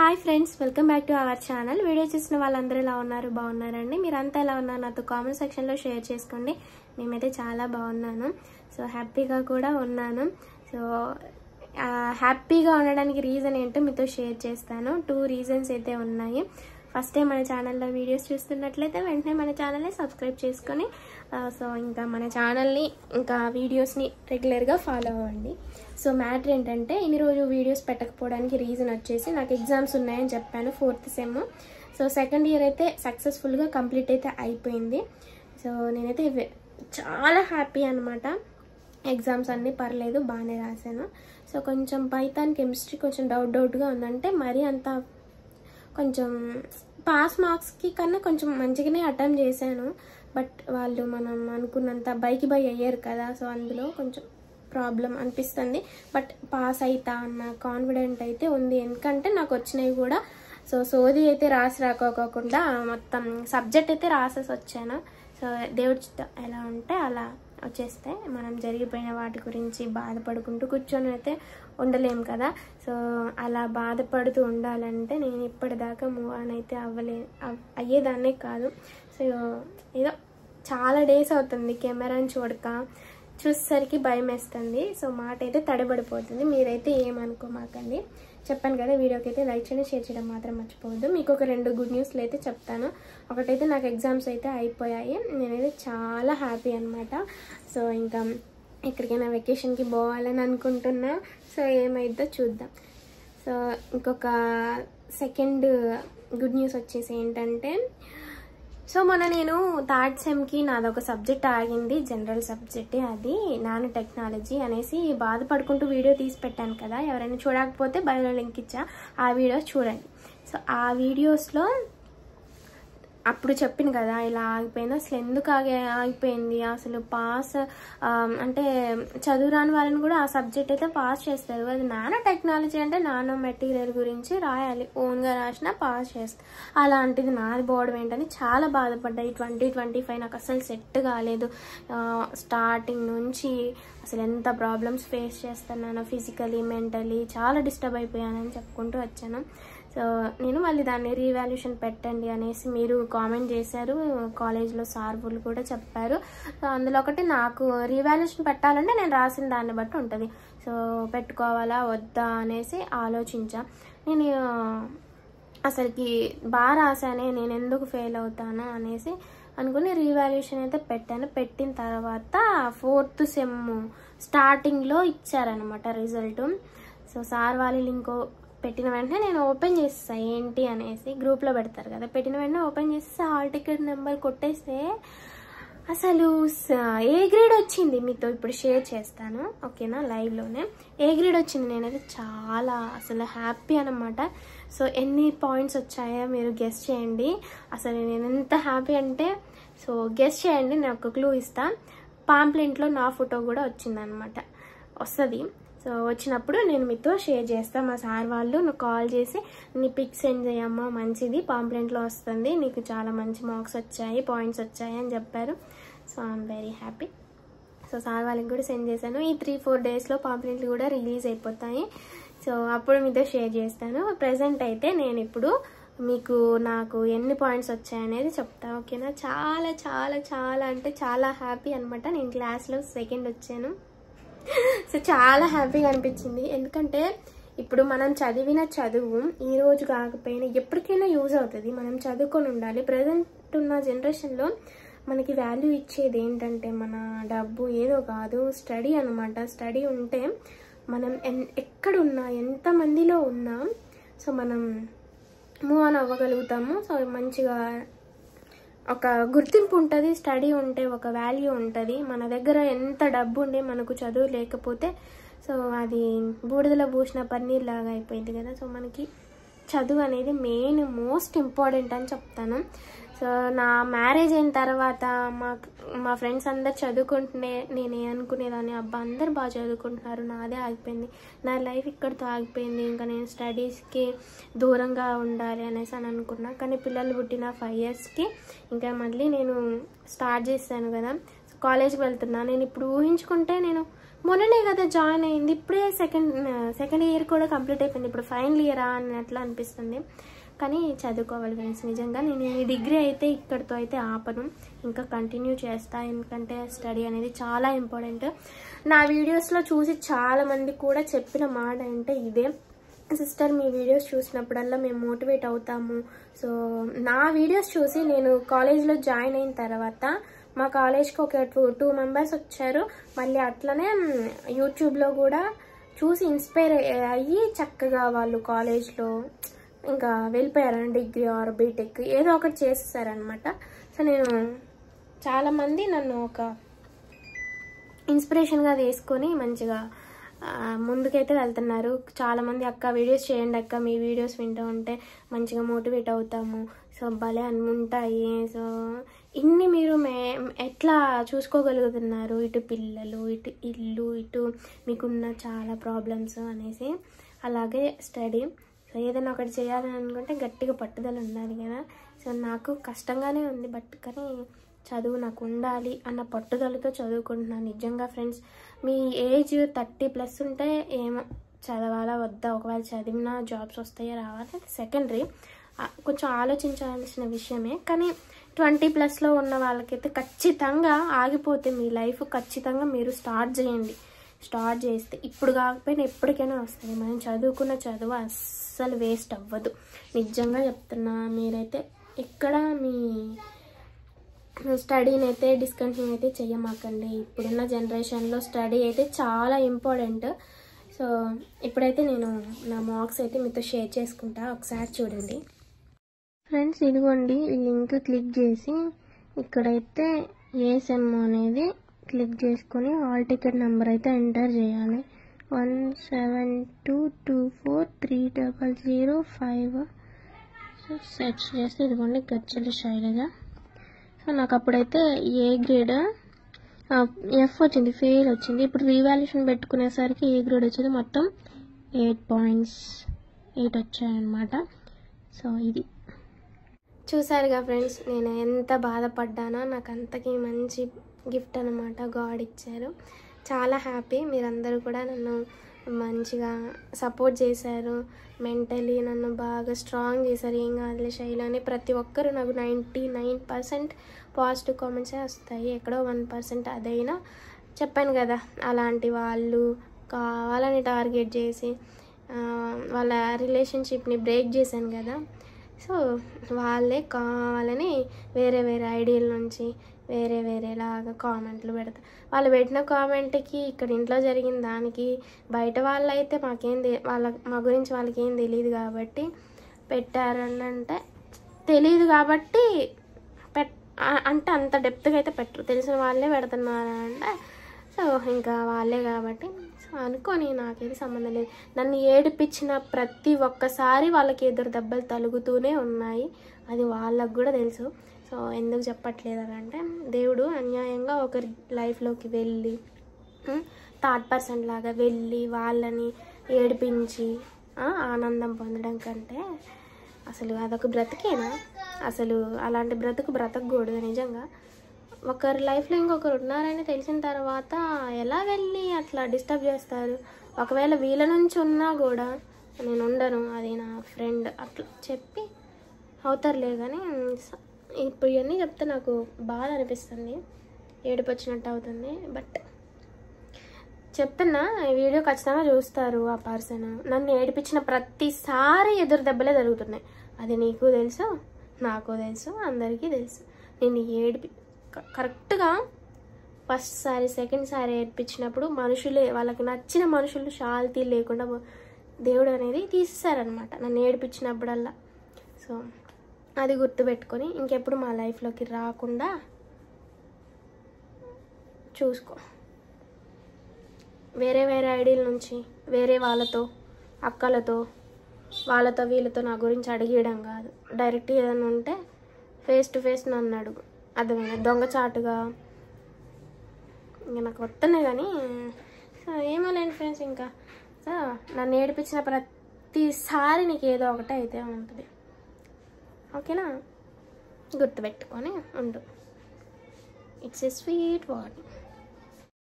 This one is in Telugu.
Hi friends, welcome back to our channel. Video చూసిన వాళ్ళందరూ ఎలా ఉన్నారు? బాగున్నారండి. మీరంతా ఎలా ఉన్నారు నాతో కామెంట్ సెక్షన్లో షేర్ చేసుకోండి. మేమైతే చాలా బాగున్నాను. సో హ్యాపీగా కూడా ఉన్నాను. సో హ్యాపీగా ఉండడానికి రీజన్ ఏంటో మీతో షేర్ చేస్తాను. 2 రీజన్స్ అయితే ఉన్నాయి. ఫస్ట్ టైం మన ఛానల్లో వీడియోస్ చూస్తున్నట్లయితే వెంటనే మన ఛానల్ని సబ్స్క్రైబ్ చేసుకొని సో ఇంకా మన ఛానల్ని ఇంకా వీడియోస్ని రెగ్యులర్గా ఫాలో అవ్వండి. సో మ్యాటర్ ఏంటంటే ఇన్ని రోజు వీడియోస్ పెట్టకపోవడానికి రీజన్ వచ్చేసి నాకు ఎగ్జామ్స్ ఉన్నాయని చెప్పాను, 4th sem. So second year అయితే సక్సెస్ఫుల్గా కంప్లీట్ అయితే అయిపోయింది. సో నేనైతే చాలా హ్యాపీ అనమాట. ఎగ్జామ్స్ అన్నీ పర్లేదు, బాగానే రాశాను. సో కొంచెం పైథాన్ కెమిస్ట్రీ కొంచెం డౌట్గా ఉందంటే మరీ అంత కొంచెం పాస్ మార్క్స్కి కన్నా కొంచెం మంచిగానే అటెంప్ట్ చేశాను. బట్ వాళ్ళు మనం అనుకున్నంత బైకి అయ్యారు కదా. సో అందులో కొంచెం ప్రాబ్లం అనిపిస్తుంది. బట్ పాస్ అవుతా అన్న కాన్ఫిడెంట్ అయితే ఉంది. ఎందుకంటే నాకు వచ్చినవి కూడా సోది అయితే రాకోకుండా మొత్తం సబ్జెక్ట్ అయితే రాసేసి వచ్చాను. సో దేవుడి ఎలా ఉంటే అలా వచ్చేస్తే మనం జరిగిపోయిన వాటి గురించి బాధపడుకుంటూ కూర్చొని అయితే ఉండలేము కదా. సో అలా బాధపడుతూ ఉండాలంటే నేను ఇప్పటిదాకా మూవ్ ఆన్ అయితే అయ్యేదాన్నే కాదు. సో ఏదో చాలా డేస్ అవుతుంది కెమెరాని చూసేసరికి భయం వేస్తుంది. సో మాట అయితే తడబడిపోతుంది. మీరైతే ఏమనుకోమాకండి. చెప్పాను కదా, వీడియోకి అయితే లైక్ చేయండి, షేర్ చేయడం మాత్రం మర్చిపోవద్దు. మీకు ఒక 2 గుడ్ న్యూస్లు అయితే చెప్తాను. ఒకటైతే నాకు ఎగ్జామ్స్ అయితే అయిపోయాయి. నేనైతే చాలా హ్యాపీ అనమాట. సో ఇంకా ఎక్కడికైనా వెకేషన్కి పోవాలని అనుకుంటున్నా. సో ఏమైద్దో చూద్దాం. సో ఇంకొక సెకండ్ గుడ్ న్యూస్ వచ్చేసి ఏంటంటే, సో నేను 3rd సెమ్కి నాదొక సబ్జెక్ట్ ఆగింది, జనరల్ సబ్జెక్టే, అది నానో టెక్నాలజీ అనేసి బాధపడుకుంటూ వీడియో తీసి పెట్టాను కదా. ఎవరైనా చూడకపోతే బయోలో లింక్ ఇచ్చా, ఆ వీడియోస్ చూడండి. సో ఆ వీడియోస్లో అప్పుడు చెప్పిన కదా ఇలా ఆగిపోయింది. అసలు ఎందుకు ఆగిపోయింది, అసలు పాస్ అంటే చదువు రాని వాళ్ళని కూడా ఆ సబ్జెక్ట్ అయితే పాస్ చేస్తారు. అది నానో టెక్నాలజీ అంటే నానో మెటీరియల్ గురించి రాయాలి, ఓన్గా రాసినా పాస్ చేస్తారు. అలాంటిది నాది పోవడం ఏంటని చాలా బాధపడ్డాయి. 2025 నాకు అసలు సెట్ కాలేదు. స్టార్టింగ్ నుంచి అసలు ఎంత ప్రాబ్లమ్స్ ఫేస్ చేస్తున్నానో ఫిజికలీ మెంటలీ చాలా డిస్టర్బ్ అయిపోయానని చెప్పుకుంటూ వచ్చాను. సో నేను మళ్ళీ దాన్ని రీవాల్యుయేషన్ పెట్టండి అనేసి మీరు కామెంట్ చేశారు. కాలేజ్లో సార్లు కూడా చెప్పారు. సో అందులో ఒకటి నాకు రీవాల్యుయేషన్ పెట్టాలంటే నేను రాసిన దాన్ని బట్టి ఉంటుంది. సో పెట్టుకోవాలా వద్దా అనేసి ఆలోచించా. నేను అసలుకి బాగా రాశానే, నేను ఎందుకు ఫెయిల్ అవుతాను అనేసి అనుకుని రీవాల్యుయేషన్ అయితే పెట్టాను. పెట్టిన తర్వాత 4th సెమ్ స్టార్టింగ్లో ఇచ్చారనమాట రిజల్ట్. సో సార్ వాళ్ళు లింక్ పెట్టిన వెంటనే నేను ఓపెన్ చేసేసాను ఏంటి అనేసి, గ్రూప్లో పెడతారు కదా. పెట్టిన వెంటనే ఓపెన్ చేసేసి హాల్ టికెట్ నెంబర్ కొట్టేస్తే అసలు ఏ గ్రేడ్ వచ్చింది. మీతో ఇప్పుడు షేర్ చేస్తాను, ఓకేనా, లైవ్లోనే ఏ గ్రేడ్ వచ్చింది. నేనైతే చాలా అసలు హ్యాపీ అనమాట. సో ఎన్ని పాయింట్స్ వచ్చాయో మీరు గెస్ చేయండి. అసలు నేను ఎంత హ్యాపీ అంటే, సో గెస్ చేయండి, నేను ఒక క్లూ ఇస్తా. పాంప్లెంట్లో నా ఫోటో కూడా వచ్చిందనమాట, వస్తుంది. సో వచ్చినప్పుడు నేను మీతో షేర్ చేస్తాను. మా సార్ వాళ్ళు నాకు కాల్ చేసి నీ పిక్ సెండ్ చేయమ్మా, మంచిది, పాంప్లెంట్లో వస్తుంది, నీకు చాలా మంచి మార్క్స్ వచ్చాయి, పాయింట్స్ వచ్చాయి అని చెప్పారు. So I'm very happy. So sir వాళ్ళకి కూడా సెండ్ చేశాను. ఈ 3-4 డేస్లో పాంప్లెంట్లు కూడా రిలీజ్ అయిపోతాయి. సో అప్పుడు మీతో షేర్ చేస్తాను. ప్రజెంట్ అయితే నేను ఇప్పుడు మీకు నాకు ఎన్ని పాయింట్స్ వచ్చాయనేది చెప్తాను, ఓకేనా. చాలా చాలా చాలా అంటే చాలా హ్యాపీ అనమాట. నేను క్లాస్లో 2nd వచ్చాను. సో చాలా హ్యాపీగా అనిపించింది. ఎందుకంటే ఇప్పుడు మనం చదివిన చదువు ఈ రోజు కాకపోయినా ఎప్పటికైనా యూజ్ అవుతుంది. మనం చదువుకొని ఉండాలి. ప్రజెంట్ ఉన్న జనరేషన్లో మనకి వాల్యూ ఇచ్చేది ఏంటంటే మన డబ్బు ఏదో కాదు, స్టడీ అనమాట. స్టడీ ఉంటే మనం ఎక్కడున్నా ఎంతమందిలో ఉన్నా సో మనం మూవ్ ఆన్ అవ్వగలుగుతాము. సో మంచిగా ఒక గుర్తింపు ఉంటుంది. స్టడీ ఉంటే ఒక వాల్యూ ఉంటుంది. మన దగ్గర ఎంత డబ్బు ఉండే మనకు చదువు లేకపోతే సో అది బూడిదలో పూసిన పన్నీర్లాగా అయిపోయింది కదా. సో మనకి చదువు అనేది మెయిన్ మోస్ట్ ఇంపార్టెంట్ అని చెప్తాను. సో నా మ్యారేజ్ అయిన తర్వాత మా ఫ్రెండ్స్ అందరు చదువుకుంటుంటే నేను అనుకునేదాన్ని, అబ్బా అందరు బాగా చదువుకుంటున్నారు, నాదే ఆగిపోయింది, నా లైఫ్ ఇక్కడితో ఆగిపోయింది, ఇంకా నేను స్టడీస్కి దూరంగా ఉండాలి అనేసి అని అనుకున్నా. కానీ పిల్లలు పుట్టిన 5 ఇయర్స్కి ఇంకా మళ్ళీ నేను స్టార్ట్ చేశాను కదా. కాలేజ్కి వెళ్తున్నా. నేను ఇప్పుడు ఊహించుకుంటే నేను మొన్ననే కదా జాయిన్ అయింది, ఇప్పుడే సెకండ్ ఇయర్ కూడా కంప్లీట్ అయిపోయింది, ఇప్పుడు ఫైనల్ ఇయరా అన్నట్లు అనిపిస్తుంది. కానీ చదువుకోవాలి ఫ్రెండ్స్. నిజంగా నేను ఈ డిగ్రీ అయితే ఇక్కడితో అయితే ఆపను, ఇంకా కంటిన్యూ చేస్తా. ఎందుకంటే స్టడీ అనేది చాలా ఇంపార్టెంట్. నా వీడియోస్లో చూసి చాలామంది కూడా చెప్పిన మాట అంటే ఇదే, సిస్టర్ మీ వీడియోస్ చూసినప్పుడల్లా మేము మోటివేట్ అవుతాము. సో నా వీడియోస్ చూసి నేను కాలేజ్లో జాయిన్ అయిన తర్వాత మా కాలేజ్కి ఒక 2 మెంబర్స్ వచ్చారు. మళ్ళీ అట్లనే యూట్యూబ్లో కూడా చూసి ఇన్స్పైర్ అయ్యి చక్కగా వాళ్ళు కాలేజ్లో ఇంకా వెళ్ళిపోయారని, డిగ్రీ ఆర్ బీటెక్ ఏదో ఒకటి చేసేసారనమాట. సో నేను చాలామంది నన్ను ఒక ఇన్స్పిరేషన్గా తీసుకొని మంచిగా ముందుకైతే వెళ్తున్నారు. చాలామంది అక్క వీడియోస్ చేయండి అక్క, మీ వీడియోస్ వింటూ ఉంటే మంచిగా మోటివేట్ అవుతాము, సో భలే ఉంటాయి, సో ఇన్ని మీరు ఎట్లా చూసుకోగలుగుతున్నారు, ఇటు పిల్లలు, ఇటు ఇల్లు, ఇటు మీకున్న చాలా ప్రాబ్లమ్స్ అనేసి. అలాగే స్టడీ, సో ఏదైనా ఒకటి చేయాలని అనుకుంటే గట్టిగా పట్టుదల ఉండాలి కదా. సో నాకు కష్టంగానే ఉంది, కానీ చదువు నాకు ఉండాలి అన్న పట్టుదలతో చదువుకుంటున్నాను. నిజంగా ఫ్రెండ్స్, మీ ఏజ్ 30+ ఉంటే ఏమో చదవాలా వద్దా, ఒకవేళ చదివినా జాబ్స్ వస్తాయో రావాలి, అది సెకండరీ, కొంచెం ఆలోచించాల్సిన విషయమే. కానీ 20+లో ఉన్న వాళ్ళకైతే ఖచ్చితంగా ఆగిపోతే మీ లైఫ్ ఖచ్చితంగా మీరు స్టార్ట్ చేయండి. స్టార్ట్ చేస్తే ఇప్పుడు కాకపోయినా ఎప్పటికైనా వస్తుంది. మనం చదువుకున్న చదువు అస్సలు వేస్ట్ అవ్వదు, నిజంగా చెప్తున్నా. మీరైతే ఎక్కడ మీ స్టడీని అయితే డిస్కంటిన్యూ అయితే చెయ్యమాకండి. ఇప్పుడున్న జనరేషన్లో స్టడీ అయితే చాలా ఇంపార్టెంట్. సో ఇప్పుడైతే నేను నా మార్క్స్ అయితే మీతో షేర్ చేసుకుంటా, ఒకసారి చూడండి ఫ్రెండ్స్. ఇదిగోండి, ఈ లింక్ క్లిక్ చేసి ఇక్కడైతే ఏ సెమ్ అనేది క్లిక్ చేసుకొని హాల్ టికెట్ నెంబర్ అయితే ఎంటర్ చేయాలి. 172243005 సెర్చ్ చేస్తే ఇదిగోండి గజ్జల శైలజ. సో నాకు అప్పుడైతే ఏ గ్రేడ్ ఎఫ్ వచ్చింది, ఫెయిల్ వచ్చింది. ఇప్పుడు రీవాల్యుయేషన్ పెట్టుకునేసరికి ఏ గ్రేడ్ వచ్చింది, మొత్తం 8.8 వచ్చాయన్నమాట. సో ఇది చూసారుగా ఫ్రెండ్స్, నేను ఎంత బాధపడ్డానో. నాకు అంతకీ మంచి గిఫ్ట్ అనమాట గాడ్ ఇచ్చారు. చాలా హ్యాపీ. మీరందరూ కూడా నన్ను మంచిగా సపోర్ట్ చేశారు, మెంటలీ నన్ను బాగా స్ట్రాంగ్ చేశారు. ఏం కాదులే శైలి అని ప్రతి ఒక్కరు నాకు 99% పాజిటివ్ కామెంట్సే వస్తాయి, ఎక్కడో 1% అదైనా చెప్పాను కదా, అలాంటి వాళ్ళు కావాలని టార్గెట్ చేసి వాళ్ళ రిలేషన్షిప్ని బ్రేక్ చేశాను కదా. సో వాళ్ళే కావాలని వేరే ఐడియాల నుంచి వేరేలాగా కామెంట్లు పెడతారు. వాళ్ళు పెట్టిన కామెంట్కి ఇక్కడ ఇంట్లో జరిగిన దానికి బయట వాళ్ళైతే మా గురించి వాళ్ళకి ఏం తెలియదు కాబట్టి పెట్టారని అంటే తెలియదు కాబట్టి అంటే అంత డెప్త్గా అయితే పెట్టరు, తెలిసిన వాళ్ళే పెడుతున్నారు అంటే సో ఇంకా వాళ్ళే కాబట్టి సో అనుకొని నాకేది సంబంధం లేదు. నన్ను ఏడిపించిన ప్రతి ఒక్కసారి వాళ్ళకి ఎదురు దెబ్బలు తలుగుతూనే ఉన్నాయి, అది వాళ్ళకు కూడా తెలుసు. సో ఎందుకు చెప్పట్లేదు అంటే దేవుడు అన్యాయంగా ఒకరి లైఫ్లోకి వెళ్ళి థర్డ్ పర్సన్ లాగా వెళ్ళి వాళ్ళని ఏడిపించి ఆనందం పొందడం కంటే అసలు అదొక బ్రతికేనా? అసలు అలాంటి బ్రతకూడదు. నిజంగా ఒకరి లైఫ్లో ఇంకొకరు ఉన్నారని తెలిసిన తర్వాత ఎలా వెళ్ళి అట్లా డిస్టర్బ్ చేస్తారు? ఒకవేళ వీళ్ళ నుంచి ఉన్నా కూడా నేను ఉండను, అది నా ఫ్రెండ్ అట్లా చెప్పి అవుతారులే. కానీ ఇప్పుడు ఇవన్నీ చెప్తే నాకు బాధ అనిపిస్తుంది, ఏడుపు వచ్చినట్టు అవుతుంది. బట్ చెప్తున్నా, ఈ వీడియో ఖచ్చితంగా చూస్తారు. ఆ పర్సన్ నన్ను ఏడిపించిన ప్రతిసారి ఎదురు దెబ్బలే జరుగుతున్నాయి, అది నీకు తెలుసు, నాకు తెలుసు, అందరికీ తెలుసు. నేను కరెక్ట్గా ఫస్ట్ సారి సెకండ్ సారి ఏడిపించినప్పుడు మనుషులే, వాళ్ళకి నచ్చిన మనుషులు శాంతి లేకుండా దేవుడు అనేది తీసేశారనమాట నన్ను ఏడిపించినప్పుడల్లా. సో అది గుర్తుపెట్టుకొని ఇంకెప్పుడు మా లైఫ్లోకి రాకుండా చూసుకో. వేరే ఐడియాల నుంచి వేరే వాళ్ళతో అక్కలతో వాళ్ళతో వీళ్ళతో నా గురించి అడిగేయడం కాదు, డైరెక్ట్ ఏదైనా ఉంటే ఫేస్ టు ఫేస్ నన్ను అడుగు. అర్థమైనా దొంగచాటుగా ఇంకా నాకు వస్తున్నాయి కానీ సో ఏమో లేని ఫ్రెండ్స్. ఇంకా సో నన్ను ఏడిపించిన ప్రతిసారి నీకు ఏదో ఒకటి అయితే ఉంటుంది, ఓకేనా? గుర్తుపెట్టుకొని ఉండు. It's a sweet warning.